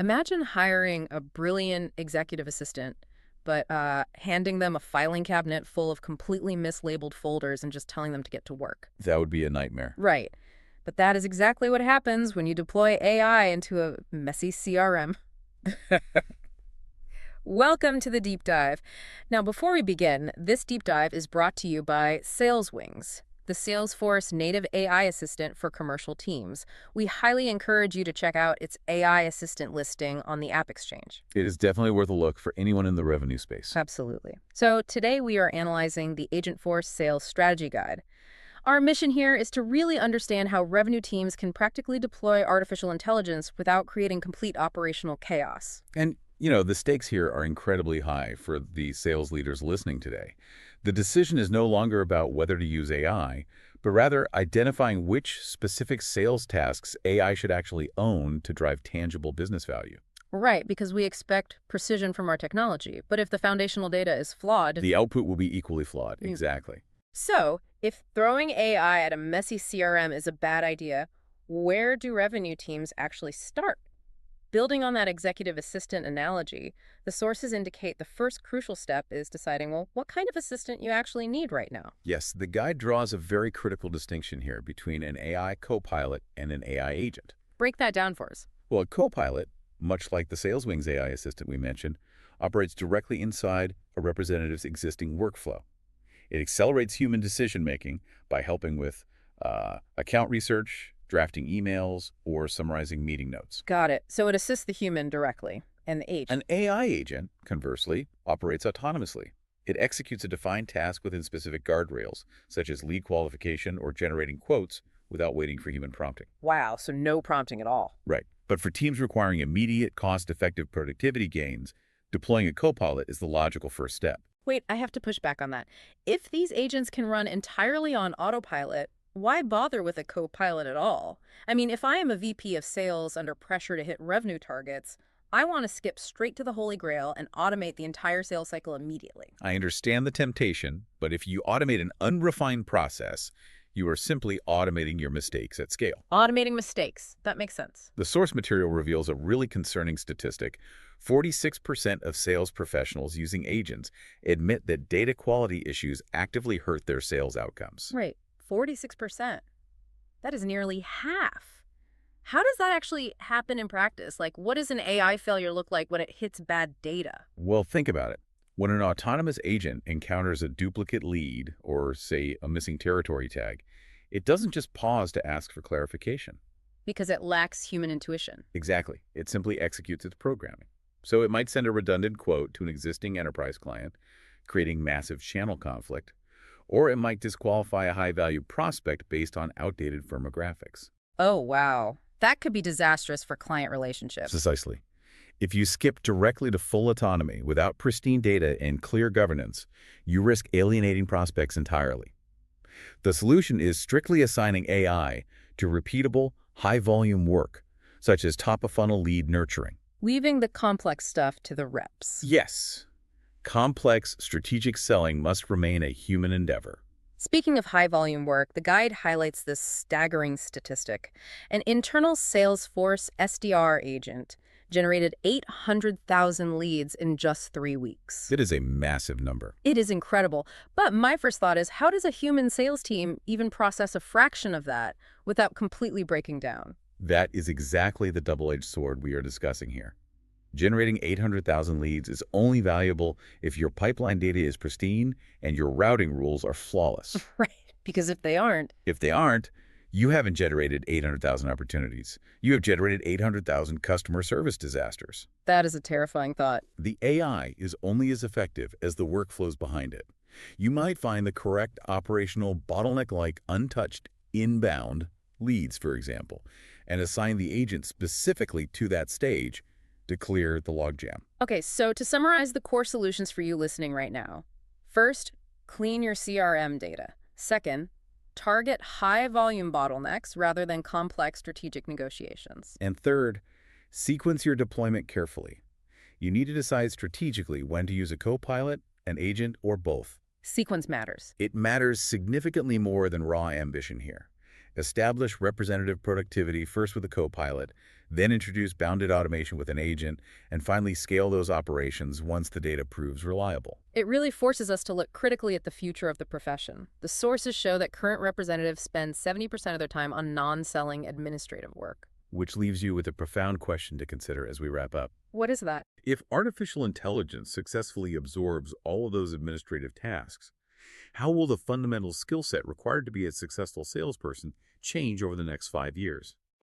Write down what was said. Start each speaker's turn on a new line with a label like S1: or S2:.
S1: Imagine hiring a brilliant executive assistant, but handing them a filing cabinet full of completely mislabeled folders and just telling them to get to work.
S2: That would be a nightmare.
S1: Right. But that is exactly what happens when you deploy AI into a messy CRM. Welcome to the deep dive. Now, before we begin, this deep dive is brought to you by SalesWings, the Salesforce native AI assistant for commercial teams. We highly encourage you to check out its AI assistant listing on the App Exchange.
S2: It is definitely worth a look for anyone in the revenue space.
S1: Absolutely. So today we are analyzing the Agentforce Sales Strategy Guide. Our mission here is to really understand how revenue teams can practically deploy artificial intelligence without creating complete operational chaos.
S2: And, the stakes here are incredibly high for the sales leaders listening today. The decision is no longer about whether to use AI, but rather identifying which specific sales tasks AI should actually own to drive tangible business value.
S1: Right, because we expect precision from our technology. But if the foundational data is flawed,
S2: the output will be equally flawed. Exactly.
S1: So, if throwing AI at a messy CRM is a bad idea, where do revenue teams actually start? Building on that executive assistant analogy, the sources indicate the first crucial step is deciding, well, what kind of assistant you actually need right now.
S2: Yes, the guide draws a very critical distinction here between an AI copilot and an AI agent.
S1: Break that down for us.
S2: Well, a copilot, much like the SalesWings AI assistant we mentioned, operates directly inside a representative's existing workflow. It accelerates human decision-making by helping with account research, drafting emails, or summarizing meeting notes.
S1: Got it. So it assists the human directly, and the agent.
S2: An AI agent, conversely, operates autonomously. It executes a defined task within specific guardrails, such as lead qualification or generating quotes, without waiting for human prompting.
S1: Wow, so no prompting at all.
S2: Right. But for teams requiring immediate, cost-effective productivity gains, deploying a copilot is the logical first step.
S1: Wait, I have to push back on that. If these agents can run entirely on autopilot, why bother with a copilot at all? I mean, if I am a VP of sales under pressure to hit revenue targets, I want to skip straight to the Holy Grail and automate the entire sales cycle immediately.
S2: I understand the temptation, but if you automate an unrefined process, you are simply automating your mistakes at scale.
S1: Automating mistakes. That makes sense.
S2: The source material reveals a really concerning statistic. 46% of sales professionals using agents admit that data quality issues actively hurt their sales outcomes.
S1: Right. 46%. That is nearly half. How does that actually happen in practice? Like, what does an AI failure look like when it hits bad data?
S2: Well, think about it. When an autonomous agent encounters a duplicate lead or, say, a missing territory tag, it doesn't just pause to ask for clarification.
S1: Because it lacks human intuition.
S2: Exactly. It simply executes its programming. So it might send a redundant quote to an existing enterprise client, creating massive channel conflict, or it might disqualify a high-value prospect based on outdated firmographics.
S1: Oh, wow. That could be disastrous for client relationships.
S2: Precisely. If you skip directly to full autonomy without pristine data and clear governance, you risk alienating prospects entirely. The solution is strictly assigning AI to repeatable, high-volume work, such as top-of-funnel lead nurturing.
S1: Leaving the complex stuff to the reps.
S2: Yes. Complex, strategic selling must remain a human endeavor.
S1: Speaking of high-volume work, the guide highlights this staggering statistic. An internal Salesforce SDR agent generated 800,000 leads in just 3 weeks.
S2: It is a massive number.
S1: It is incredible. But my first thought is, how does a human sales team even process a fraction of that without completely breaking down?
S2: That is exactly the double-edged sword we are discussing here. Generating 800,000 leads is only valuable if your pipeline data is pristine and your routing rules are flawless.
S1: Right, because if they aren't,
S2: you haven't generated 800,000 opportunities. You have generated 800,000 customer service disasters.
S1: That is a terrifying thought.
S2: The AI is only as effective as the workflows behind it. You might find the correct operational bottleneck-like untouched inbound leads, for example, and assign the agent specifically to that stage to clear the logjam.
S1: Okay, so to summarize the core solutions for you listening right now. First, clean your CRM data. Second, target high-volume bottlenecks rather than complex strategic negotiations.
S2: And third, sequence your deployment carefully. You need to decide strategically when to use a copilot, an agent, or both.
S1: Sequence matters.
S2: It matters significantly more than raw ambition here. Establish representative productivity first with a copilot, then introduce bounded automation with an agent, and finally scale those operations once the data proves reliable.
S1: It really forces us to look critically at the future of the profession. The sources show that current representatives spend 70% of their time on non-selling administrative work.
S2: Which leaves you with a profound question to consider as we wrap up.
S1: What is that?
S2: If artificial intelligence successfully absorbs all of those administrative tasks, how will the fundamental skill set required to be a successful salesperson change over the next 5 years?